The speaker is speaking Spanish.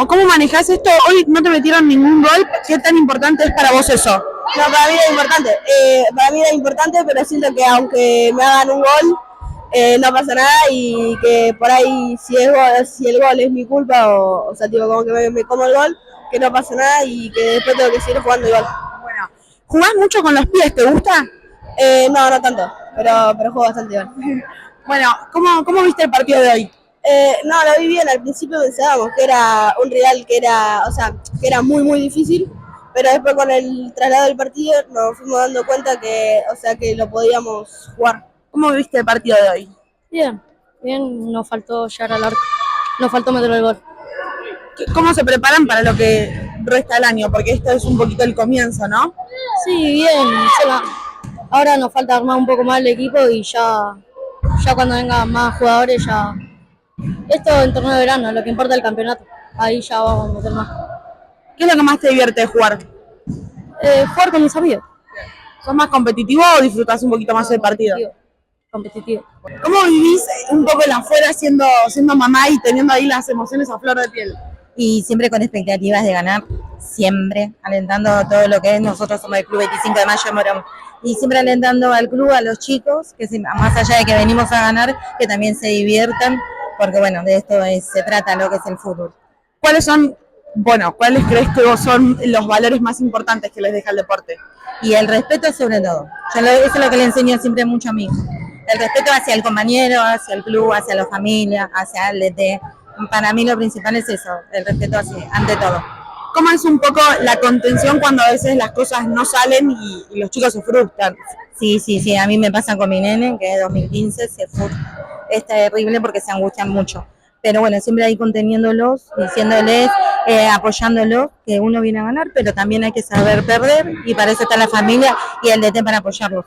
¿Cómo manejás esto? Hoy no te metieron ningún gol. ¿Qué tan importante es para vos eso? No, para mí era importante. Para mí era importante, pero siento que aunque me hagan un gol, no pasa nada y que por ahí si el gol es mi culpa o sea, tipo, como que me como el gol, que no pasa nada y que después tengo que seguir jugando igual. Bueno, ¿jugás mucho con los pies? ¿Te gusta? No, no tanto, pero juego bastante igual. Bueno, ¿cómo viste el partido de hoy? No, lo vi bien. Al principio pensábamos que era un rival que era, o sea, que era muy, muy difícil, pero después con el traslado del partido nos fuimos dando cuenta que, o sea, que lo podíamos jugar. ¿Cómo viste el partido de hoy? Bien, bien, nos faltó llegar al arco, nos faltó meter el gol. ¿Cómo se preparan para lo que resta el año? Porque esto es un poquito el comienzo, ¿no? Sí, bien, ahora nos falta armar un poco más el equipo y ya cuando vengan más jugadores ya... Esto en torneo de verano, lo que importa es el campeonato, ahí ya vamos a meter más. ¿Qué es lo que más te divierte de jugar? Jugar con mis amigos. ¿Sos más competitivo o disfrutás un poquito más del partido? Competitivo. ¿Cómo vivís un poco el afuera siendo mamá y teniendo ahí las emociones a flor de piel? Y siempre con expectativas de ganar, siempre alentando todo lo que es. Nosotros somos el Club 25 de Mayo, Morón, y siempre alentando al club, a los chicos, que más allá de que venimos a ganar, que también se diviertan, porque bueno, de esto se trata lo que es el fútbol. ¿Cuáles crees que son los valores más importantes que les deja el deporte? Y el respeto sobre todo. Eso es lo que le enseño siempre mucho a mi hijo. El respeto hacia el compañero, hacia el club, hacia la familia, hacia el DT. Para mí lo principal es eso, el respeto ante todo. ¿Cómo es un poco la contención cuando a veces las cosas no salen y los chicos se frustran? Sí, a mí me pasa con mi nene, que es 2015, es terrible porque se angustian mucho. Pero bueno, siempre ahí conteniéndolos, diciéndoles, apoyándolos, que uno viene a ganar, pero también hay que saber perder y para eso está la familia y el DT para apoyarlos.